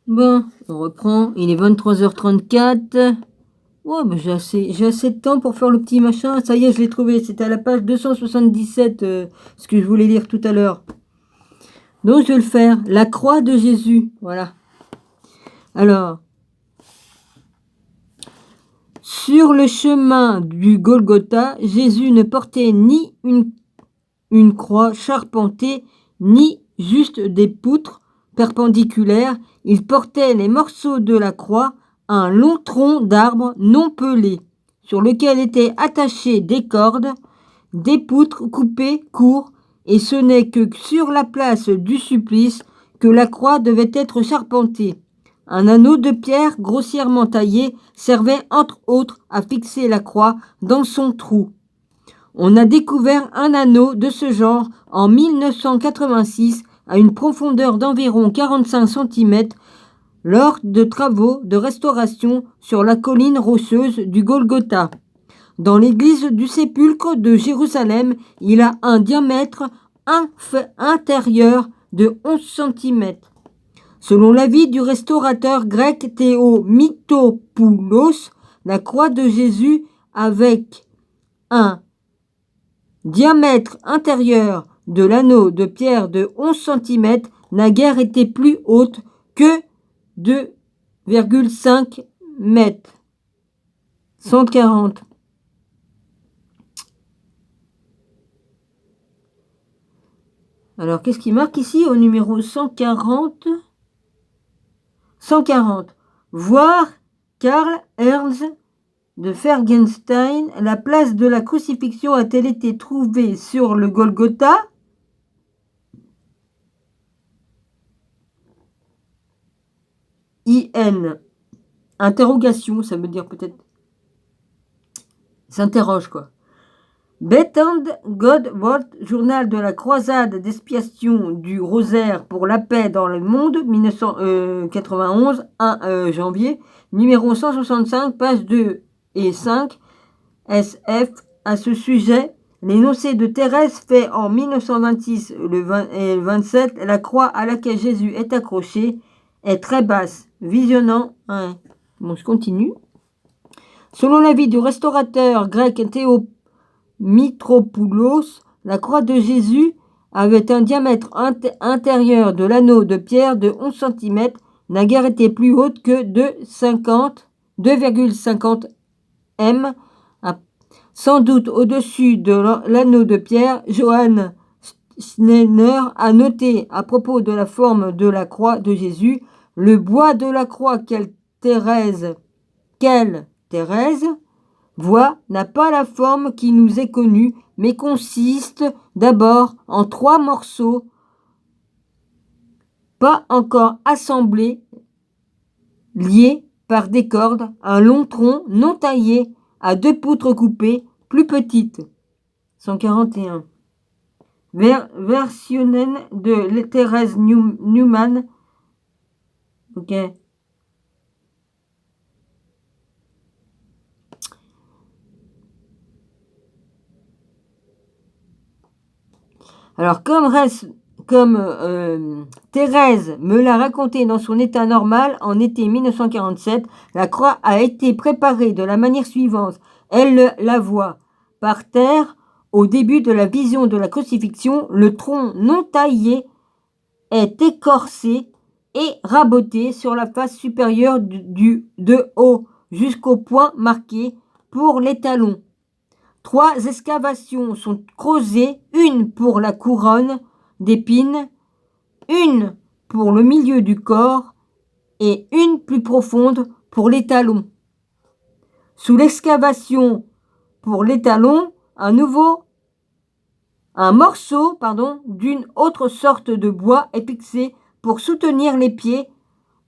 Bon, on reprend. Il est 23h34. Ouais, bah j'ai assez de temps pour faire le petit machin. Ça y est, je l'ai trouvé. C'était à la page 277, ce que je voulais lire tout à l'heure. Donc, je vais le faire. La croix de Jésus. Voilà. Alors, sur le chemin du Golgotha, Jésus ne portait ni une croix charpentée, ni juste des poutres perpendiculaires. Il portait les morceaux de la croix, un long tronc d'arbre non pelé, sur lequel étaient attachées des cordes, des poutres coupées court, et ce n'est que sur la place du supplice que la croix devait être charpentée. Un anneau de pierre grossièrement taillé servait entre autres à fixer la croix dans son trou. On a découvert un anneau de ce genre en 1986 à une profondeur d'environ 45 cm lors de travaux de restauration sur la colline rocheuse du Golgotha. Dans l'église du Sépulcre de Jérusalem, il a un diamètre intérieur de 11 cm. Selon l'avis du restaurateur grec Théo Mitopoulos, la croix de Jésus avec un diamètre intérieur de l'anneau de pierre de 11 cm n'a guère été plus haute que 2,5 mètres. 140. Alors, qu'est-ce qui marque ici au numéro 140 ? 140. Voir Karl Ernst de Fergenstein, la place de la crucifixion a-t-elle été trouvée sur le Golgotha ? IN. Interrogation, ça veut dire peut-être. S'interroge quoi. Betend God Wort, journal de la croisade d'expiation du rosaire pour la paix dans le monde, 1991, 1 janvier, numéro 165, pages 2 et 5, SF. À ce sujet, l'énoncé de Thérèse fait en 1926 et le 27, la croix à laquelle Jésus est accroché est très basse, visionnant un. Bon, je continue. Selon l'avis du restaurateur grec Théo Mitropoulos, la croix de Jésus avait un diamètre intérieur de l'anneau de pierre de 11 cm, n'a guère été plus haute que 2,50 m, sans doute au-dessus de l'anneau de pierre. Johann Schneider a noté à propos de la forme de la croix de Jésus: le bois de la croix qu'elle Thérèse voit n'a pas la forme qui nous est connue, mais consiste d'abord en 3 morceaux pas encore assemblés, liés par des cordes, un long tronc non taillé à 2 poutres coupées plus petites. 141. Versionen de Thérèse Newman. Ok. Alors, comme Thérèse me l'a raconté dans son état normal en été 1947, la croix a été préparée de la manière suivante. Elle la voit par terre au début de la vision de la crucifixion. Le tronc non taillé est écorcé et raboté sur la face supérieure de haut jusqu'au point marqué pour les talons. 3 excavations sont creusées, une pour la couronne d'épines, une pour le milieu du corps et une plus profonde pour les talons. Sous l'excavation pour les talons, un morceau d'une autre sorte de bois est fixé pour soutenir les pieds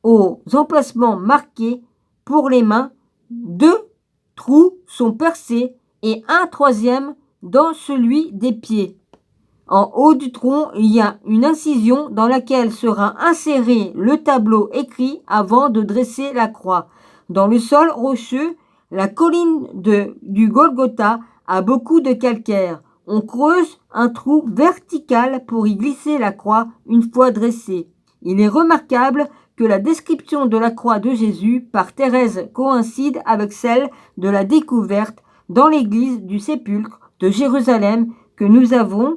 aux emplacements marqués. Pour les mains, 2 trous sont percés et un troisième dans celui des pieds. En haut du tronc, il y a une incision dans laquelle sera inséré le tableau écrit avant de dresser la croix. Dans le sol rocheux, la colline du Golgotha a beaucoup de calcaire. On creuse un trou vertical pour y glisser la croix une fois dressée. Il est remarquable que la description de la croix de Jésus par Thérèse coïncide avec celle de la découverte dans l'église du sépulcre de Jérusalem que nous avons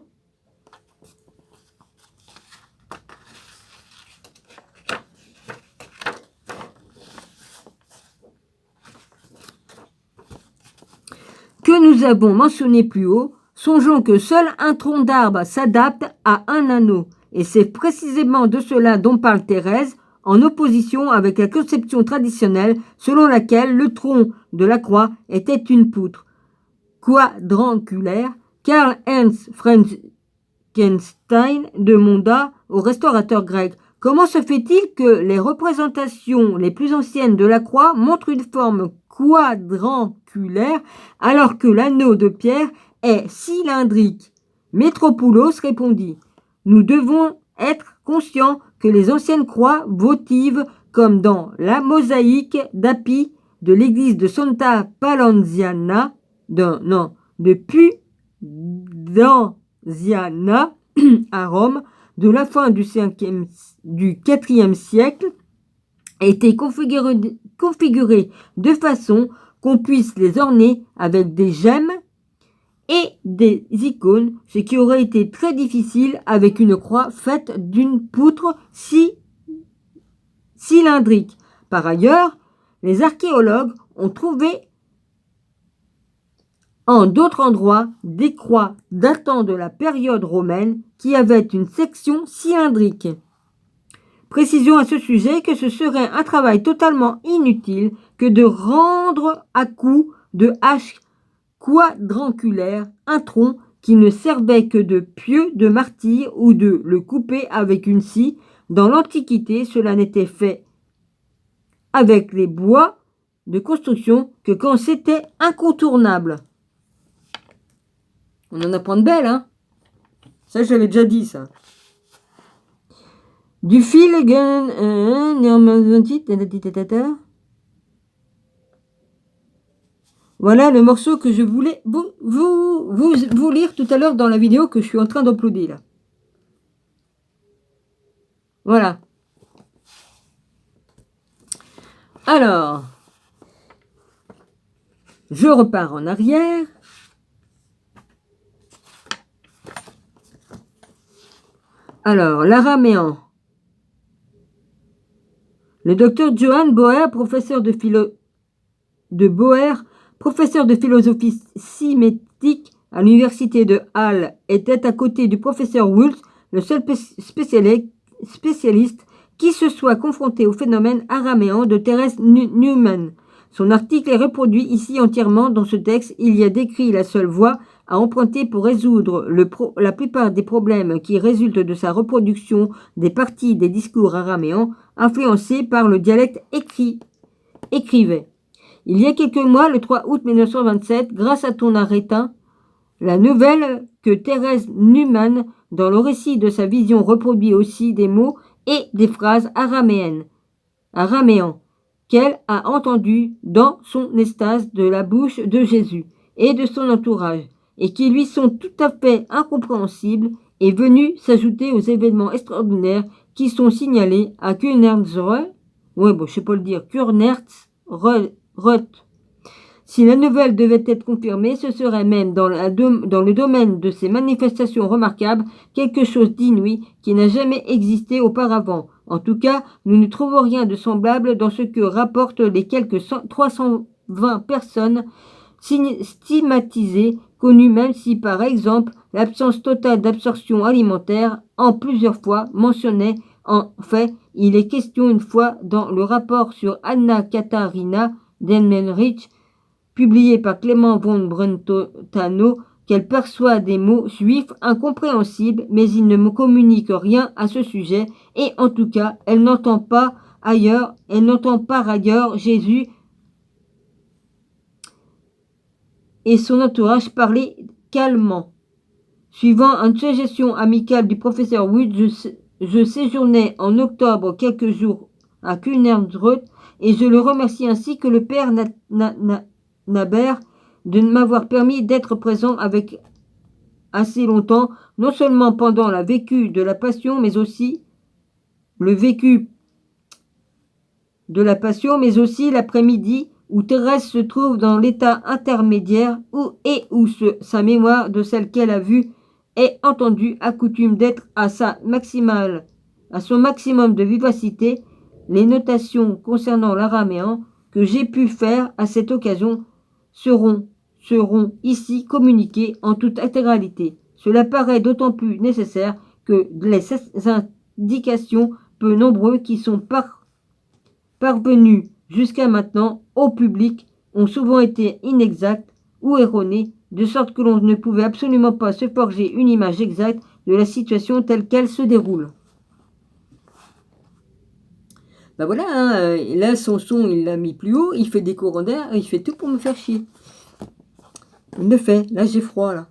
mentionné plus haut. Songeons que seul un tronc d'arbre s'adapte à un anneau, et c'est précisément de cela dont parle Thérèse, en opposition avec la conception traditionnelle selon laquelle le tronc de la croix était une poutre quadrangulaire. Karl-Heinz Frankenstein demanda au restaurateur grec: comment se fait-il que les représentations les plus anciennes de la croix montrent une forme quadrangulaire alors que l'anneau de pierre est cylindrique? Métropoulos répondit: nous devons être conscients que les anciennes croix votives, comme dans la mosaïque d'Api de l'église de Santa Palanziana, de Pudenziana à Rome, de la fin du IVe siècle, étaient configurées de façon qu'on puisse les orner avec des gemmes et des icônes, ce qui aurait été très difficile avec une croix faite d'une poutre cylindrique. Par ailleurs, les archéologues ont trouvé en d'autres endroits des croix datant de la période romaine qui avaient une section cylindrique. Précision à ce sujet que ce serait un travail totalement inutile que de rendre à coups de hache quadrangulaire un tronc qui ne servait que de pieu de martyr ou de le couper avec une scie. Dans l'Antiquité, cela n'était fait avec les bois de construction que quand c'était incontournable. On en apprend de belles, hein? Ça, j'avais déjà dit, ça. Du fil, voilà le morceau que je voulais vous lire tout à l'heure dans la vidéo que je suis en train d'uploader, là. Voilà. Alors, je repars en arrière. Alors, l'araméen. Le docteur Johann Boer, professeur de philosophie sémitique à l'université de Halle, était à côté du professeur Wulff le seul spécialiste qui se soit confronté au phénomène araméen de Thérèse Neumann. Son article est reproduit ici entièrement dans ce texte. Il y a décrit la seule voie à emprunter pour résoudre la plupart des problèmes qui résultent de sa reproduction des parties des discours araméens influencés par le dialecte écrivait. Il y a quelques mois, le 3 août 1927, grâce à ton arrêtin, la nouvelle que Thérèse Neumann, dans le récit de sa vision, reproduit aussi des mots et des phrases araméens, qu'elle a entendus dans son extase de la bouche de Jésus et de son entourage, et qui lui sont tout à fait incompréhensibles, est venue s'ajouter aux événements extraordinaires qui sont signalés à Kunernsreuth. Si la nouvelle devait être confirmée, ce serait même dans le domaine de ces manifestations remarquables quelque chose d'inouï qui n'a jamais existé auparavant. En tout cas, nous ne trouvons rien de semblable dans ce que rapportent les quelques 320 personnes stigmatisées, connues, même si par exemple l'absence totale d'absorption alimentaire en plusieurs fois mentionnée. En fait, il est question une fois dans le rapport sur Anna Katharina Denmenrich, publié par Clément von Brentano, qu'elle perçoit des mots juifs incompréhensibles, mais il ne me communique rien à ce sujet, et en tout cas, elle n'entend par ailleurs Jésus et son entourage parler calmement. Suivant une suggestion amicale du professeur Wood, je séjournais en octobre quelques jours à Kunernsreuth, et je le remercie ainsi que le père Naber de m'avoir permis d'être présent avec assez longtemps, non seulement pendant la vécu de la Passion, mais aussi le vécu de la Passion, mais aussi l'après-midi, où Thérèse se trouve dans l'état intermédiaire où sa mémoire de celle qu'elle a vue et entendue accoutume d'être à son maximum de vivacité. Les notations concernant l'araméen que j'ai pu faire à cette occasion seront ici communiquées en toute intégralité. Cela paraît d'autant plus nécessaire que les indications peu nombreux qui sont parvenus jusqu'à maintenant au public ont souvent été inexactes ou erronées, de sorte que l'on ne pouvait absolument pas se forger une image exacte de la situation telle qu'elle se déroule. Ben voilà, hein, là son son il l'a mis plus haut, il fait des courants d'air, il fait tout pour me faire chier. Il le fait, là j'ai froid là.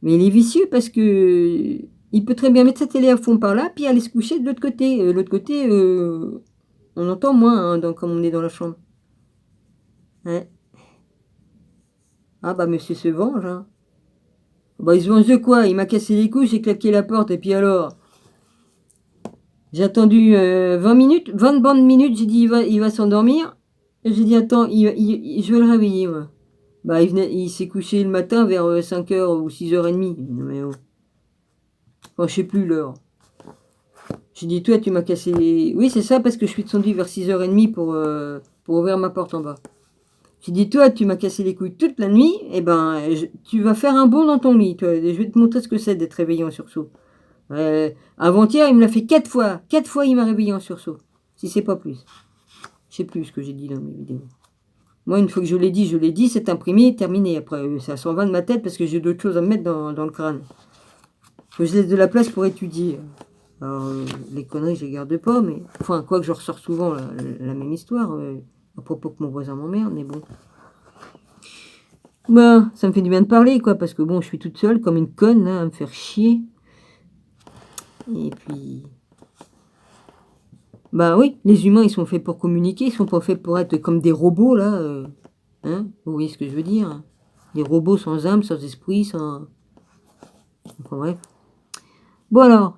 Mais il est vicieux parce que il peut très bien mettre sa télé à fond par là, puis aller se coucher de l'autre côté. L'autre côté, on entend moins hein, comme on est dans la chambre. Ouais. Ah bah monsieur se venge. Hein. Bah il se venge de quoi? Il m'a cassé les couilles, j'ai claqué la porte, et puis alors? J'ai attendu 20 minutes, 20 bonnes minutes, j'ai dit il va s'endormir. J'ai dit attends, je vais le réveiller. Ouais. Bah il s'est couché le matin vers 5h ou 6h30. Mais oh. Enfin, je sais plus l'heure. J'ai dit toi tu m'as cassé les... Oui c'est ça parce que je suis descendu vers 6h30 pour ouvrir ma porte en bas. J'ai dit toi tu m'as cassé les couilles toute la nuit, et ben tu vas faire un bond dans ton lit. Toi. Je vais te montrer ce que c'est d'être réveillé en sursaut. Avant-hier il me l'a fait 4 fois. 4 fois il m'a réveillé en sursaut. Si c'est pas plus. Je sais plus ce que j'ai dit dans mes vidéos. Moi, une fois que je l'ai dit, c'est imprimé, terminé. Après, ça s'en va de ma tête parce que j'ai d'autres choses à me mettre dans le crâne. Faut que je laisse de la place pour étudier. Alors, les conneries, je les garde pas, mais... Enfin, quoi que je ressors souvent la même histoire, à propos que mon voisin m'emmerde, mais bon. Ben, ça me fait du bien de parler, quoi, parce que bon, je suis toute seule, comme une conne, là, à me faire chier. Et puis... Bah oui, les humains, ils sont faits pour communiquer, ils sont pas faits pour être comme des robots, là. Hein, vous voyez ce que je veux dire? Des robots sans âme, sans esprit, sans... Enfin bref. Bon alors,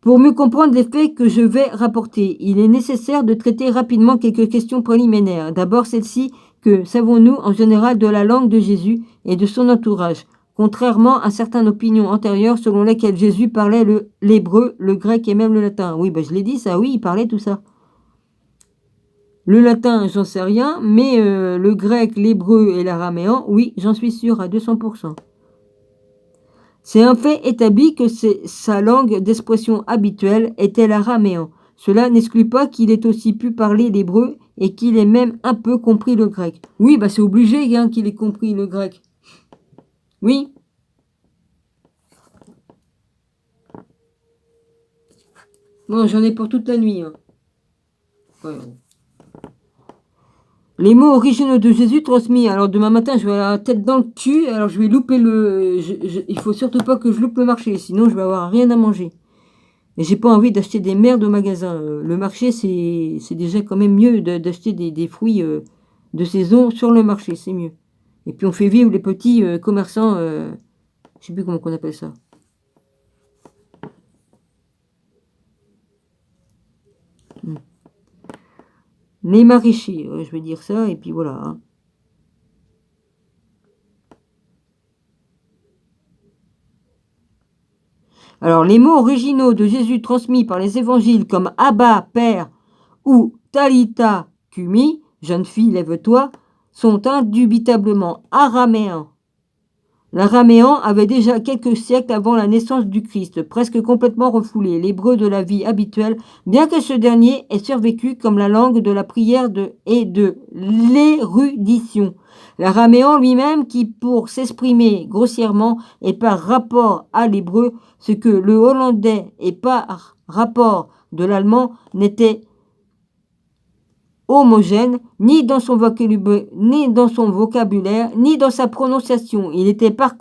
pour mieux comprendre les faits que je vais rapporter, il est nécessaire de traiter rapidement quelques questions préliminaires. D'abord celle-ci, que savons-nous en général de la langue de Jésus et de son entourage, contrairement à certaines opinions antérieures selon lesquelles Jésus parlait l'hébreu, le grec et même le latin. Oui, ben je l'ai dit ça, oui, il parlait tout ça. Le latin, j'en sais rien, mais le grec, l'hébreu et l'araméen, oui, j'en suis sûr à 200%. C'est un fait établi que sa langue d'expression habituelle était l'araméen. Cela n'exclut pas qu'il ait aussi pu parler l'hébreu et qu'il ait même un peu compris le grec. Oui, bah c'est obligé hein, qu'il ait compris le grec. Oui. Bon, j'en ai pour toute la nuit. Hein. Ouais. Les mots originaux de Jésus transmis. Alors demain matin, je vais avoir la tête dans le cul. Alors je vais louper il faut surtout pas que je loupe le marché, sinon je vais avoir rien à manger. Et j'ai pas envie d'acheter des merdes au magasin. Le marché, c'est déjà quand même mieux d'acheter des fruits de saison sur le marché, c'est mieux. Et puis on fait vivre les petits commerçants, je sais plus comment on appelle ça. Les maraîchers, je vais dire ça, et puis voilà. Hein. Alors, les mots originaux de Jésus transmis par les évangiles comme Abba, Père, ou Talita, Kumi, jeune fille, lève-toi, sont indubitablement araméens. L'araméen avait déjà quelques siècles avant la naissance du Christ presque complètement refoulé l'hébreu de la vie habituelle, bien que ce dernier ait survécu comme la langue de la prière et de l'érudition. L'araméen lui-même qui, pour s'exprimer grossièrement et par rapport à l'hébreu, ce que le hollandais et par rapport de l'allemand n'était homogène, ni dans son vocabulaire, ni dans sa prononciation. Il était par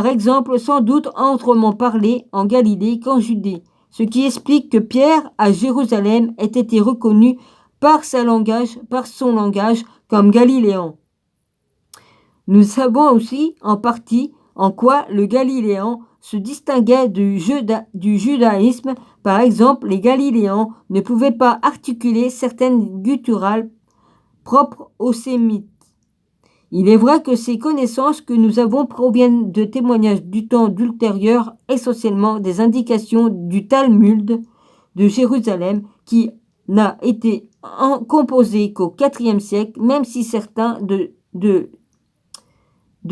exemple sans doute autrement parlé en Galilée qu'en Judée, ce qui explique que Pierre à Jérusalem ait été reconnu par son langage comme galiléen. Nous savons aussi en partie en quoi le galiléen se distinguaient du judaïsme. Par exemple, les Galiléens ne pouvaient pas articuler certaines gutturales propres aux Sémites. Il est vrai que ces connaissances que nous avons proviennent de témoignages du temps ultérieur, essentiellement des indications du Talmud de Jérusalem, qui n'a été composé qu'au IVe siècle, même si certains de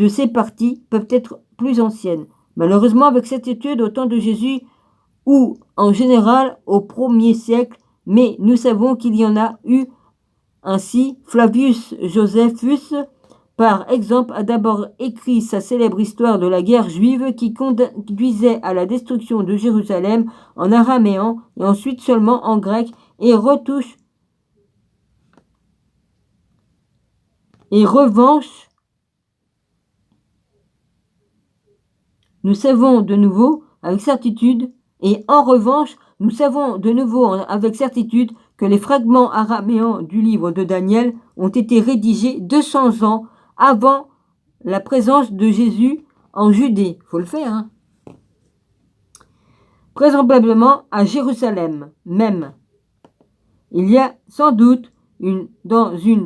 ces parties peuvent être plus anciennes. Malheureusement, avec cette étude au temps de Jésus, ou en général au 1er siècle, mais nous savons qu'il y en a eu ainsi. Flavius Josephus, par exemple, a d'abord écrit sa célèbre histoire de la guerre juive qui conduisait à la destruction de Jérusalem en araméen et ensuite seulement en grec, et retouche et revanche. Nous savons de nouveau avec certitude, et en revanche, nous savons de nouveau avec certitude que les fragments araméens du livre de Daniel ont été rédigés 200 ans avant la présence de Jésus en Judée. Faut le faire, hein. Vraisemblablement à Jérusalem même. Il y a sans doute une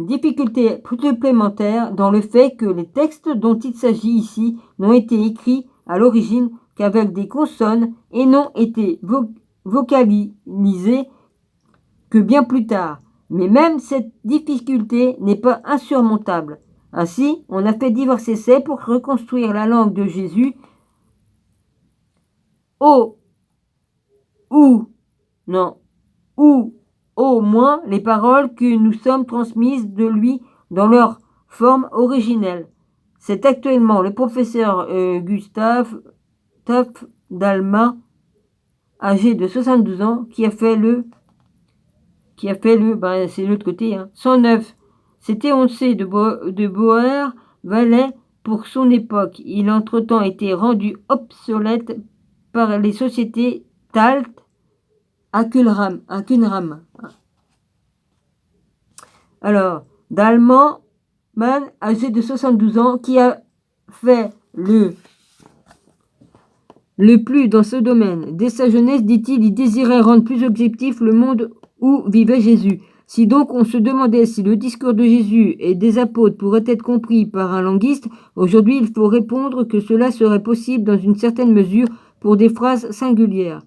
difficulté supplémentaire dans le fait que les textes dont il s'agit ici n'ont été écrits à l'origine qu'avec des consonnes et n'ont été vocalisés que bien plus tard. Mais même cette difficulté n'est pas insurmontable. Ainsi, on a fait divers essais pour reconstruire la langue de Jésus ou au moins les paroles que nous sommes transmises de lui dans leur forme originelle. C'est actuellement le professeur Gustave Taff d'Alma, âgé de 72 ans, qui a fait c'est l'autre côté, hein, 109. C'était, on sait, de Boer valait pour son époque. Il a entre-temps été rendu obsolète par les sociétés Talt à Cunram. Alors, d'Allemand, man âgé de 72 ans, qui a fait le plus dans ce domaine. Dès sa jeunesse, dit-il, il désirait rendre plus objectif le monde où vivait Jésus. Si donc on se demandait si le discours de Jésus et des apôtres pourrait être compris par un languiste, aujourd'hui il faut répondre que cela serait possible dans une certaine mesure pour des phrases singulières,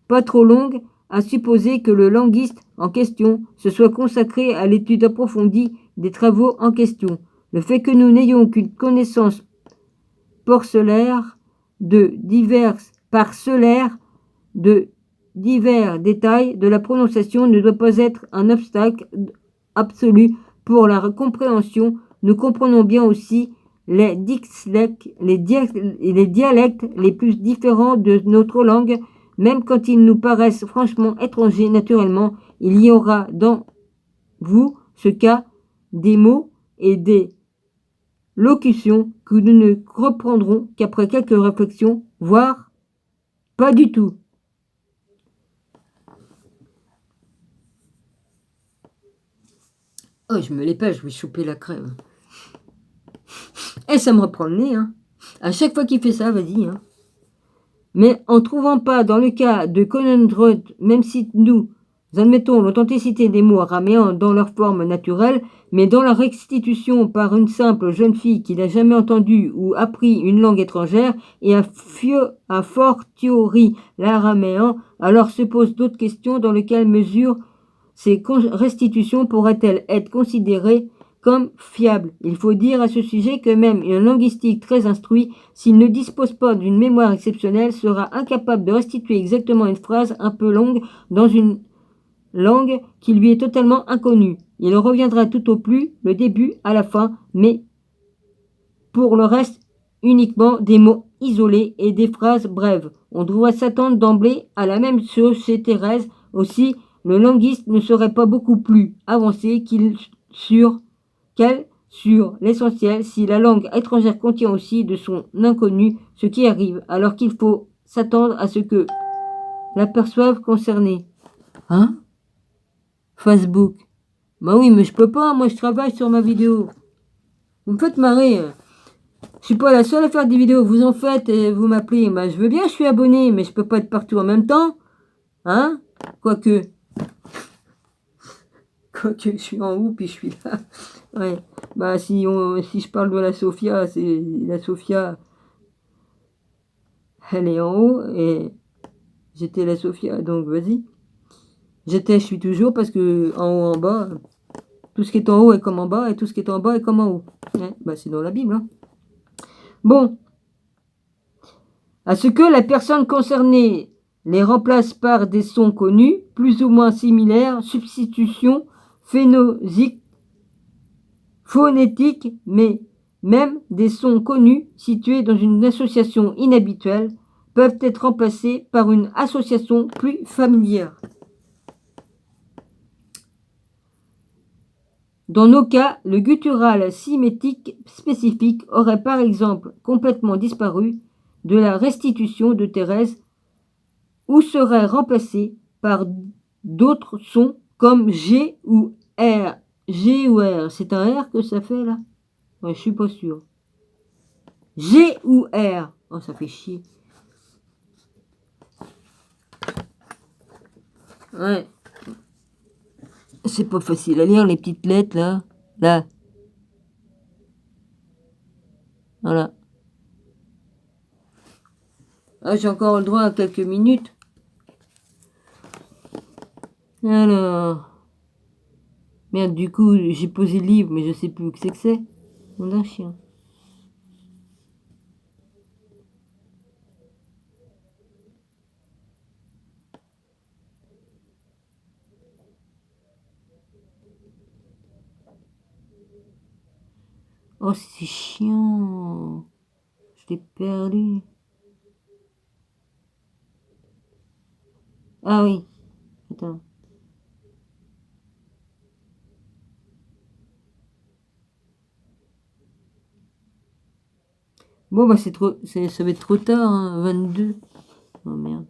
pas trop longues, à supposer que le languiste en question se soit consacré à l'étude approfondie des travaux en question. Le fait que nous n'ayons qu'une connaissance parcellaire de divers détails de la prononciation ne doit pas être un obstacle absolu pour la compréhension. Nous comprenons bien aussi les dialectes les plus différents de notre langue, même quand ils nous paraissent franchement étrangers. Naturellement, il y aura dans ce cas des mots et des locutions que nous ne reprendrons qu'après quelques réflexions, voire pas du tout. Oh, je me l'épêche, je vais choper la crème. Et ça me reprend le nez, hein. À chaque fois qu'il fait ça, vas-y, hein. Mais en trouvant pas dans le cas de Conundrum, même si nous admettons l'authenticité des mots araméens dans leur forme naturelle, mais dans la restitution par une simple jeune fille qui n'a jamais entendu ou appris une langue étrangère et a fortiori l'araméen, alors se posent d'autres questions dans lesquelles mesure ces restitutions pourraient-elles être considérées comme fiables. Il faut dire à ce sujet que même un linguistique très instruit, s'il ne dispose pas d'une mémoire exceptionnelle, sera incapable de restituer exactement une phrase un peu longue dans une langue qui lui est totalement inconnue. Il en reviendra tout au plus, le début à la fin, mais pour le reste uniquement des mots isolés et des phrases brèves. On doit s'attendre d'emblée à la même chose chez Thérèse. Aussi, le linguiste ne serait pas beaucoup plus avancé qu'elle sur l'essentiel si la langue étrangère contient aussi de son inconnu ce qui arrive, alors qu'il faut s'attendre à ce que l'aperçoive concernée. Hein? Facebook. Bah oui, mais je peux pas, moi je travaille sur ma vidéo. Vous me faites marrer. Je suis pas la seule à faire des vidéos. Vous en faites et vous m'appelez. Bah, je veux bien, je suis abonné, mais je peux pas être partout en même temps. Hein? Quoique. Quoique, je suis en haut, puis je suis là. Ouais. Bah, si je parle de la Sophia, c'est la Sophia, elle est en haut et j'étais la Sophia, donc vas-y. J'étais, je suis toujours parce que en haut, en bas, tout ce qui est en haut est comme en bas et tout ce qui est en bas est comme en haut. Ouais, bah, c'est dans la Bible. Hein. Bon, à ce que la personne concernée les remplace par des sons connus, plus ou moins similaires, substitution phénosique, phonétique, mais même des sons connus situés dans une association inhabituelle peuvent être remplacés par une association plus familière. Dans nos cas, le guttural symétique spécifique aurait par exemple complètement disparu de la restitution de Thérèse ou serait remplacé par d'autres sons comme G ou R. G ou R, c'est un R que ça fait là? Ouais, je suis pas sûr. G ou R. Oh, ça fait chier. Ouais. C'est pas facile à lire les petites lettres là. Là. Voilà. Ah, j'ai encore le droit à quelques minutes. Alors. Merde, du coup, j'ai posé le livre, mais je sais plus où que c'est. On a un chien. Oh, c'est chiant. Je l'ai perdu. Ah oui. Attends. Bon, bah, ça va être trop tard, hein, 22. Oh merde.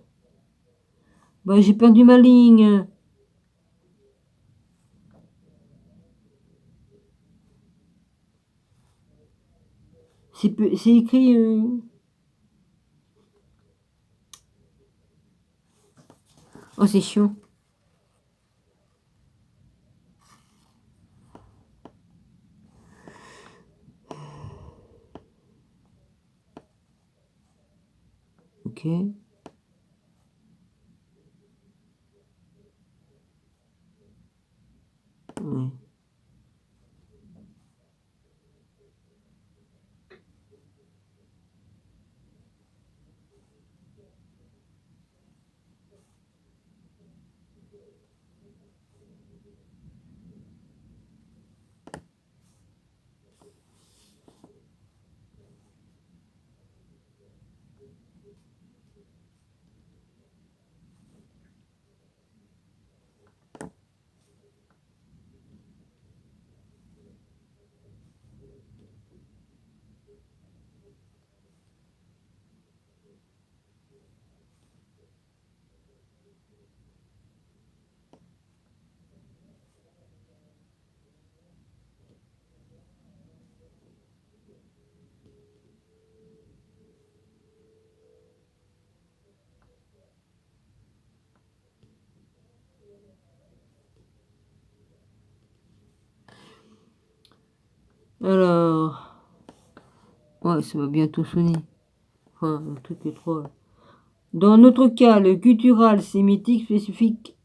Bah, j'ai perdu ma ligne. C'est écrit. Oh, c'est chiant. Ok. Ouais. Alors. Ouais, ça va bientôt sonner. Enfin, le truc est trop. Dans notre cas, le guttural sémitique spécifique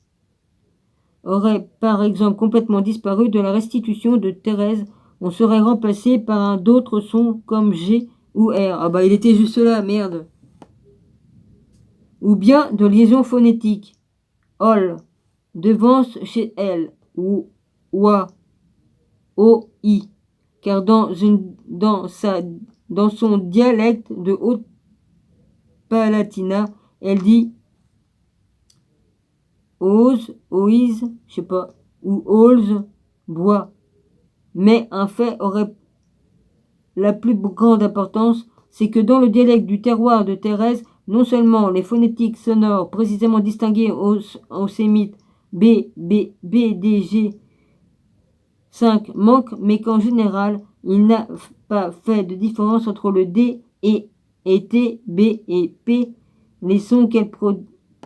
aurait par exemple complètement disparu de la restitution de Thérèse. On serait remplacé par un d'autres sons comme G ou R. Ah bah il était juste là, merde. Ou bien de liaison phonétique. Ol, devance chez elle, ou oa, oi. Car dans son dialecte de Haute-Palatina, elle dit ose, oise, je sais pas, ou ose, bois. Mais un fait aurait la plus grande importance, c'est que dans le dialecte du terroir de Thérèse, non seulement les phonétiques sonores précisément distinguées au sémite B, D, G 5 manquent, mais qu'en général, Il n'a pas fait de différence entre le D et T, B et P. Les sons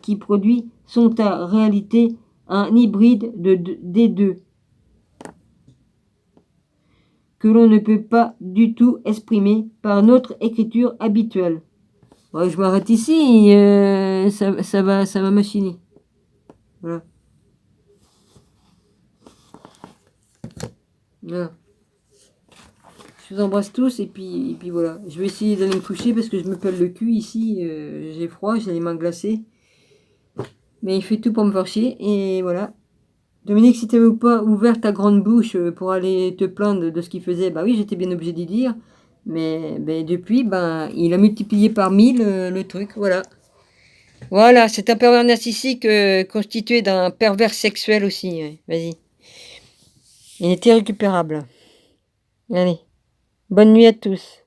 qui produit sont en réalité un hybride des deux, que l'on ne peut pas du tout exprimer par notre écriture habituelle. Ouais, je m'arrête ici, ça va machiner. Voilà. Voilà. Je vous embrasse tous et puis voilà. Je vais essayer d'aller me coucher parce que je me pèle le cul ici. J'ai froid, j'ai les mains glacées. Mais il fait tout pour me faire chier et voilà. Dominique, si t'avais pas ouvert ta grande bouche pour aller te plaindre de ce qu'il faisait, bah oui, j'étais bien obligé d'y dire. Mais depuis, ben, il a multiplié par 1000 le truc, voilà. Voilà, c'est un pervers narcissique constitué d'un pervers sexuel aussi. Ouais. Vas-y. Il est irrécupérable. Allez, bonne nuit à tous.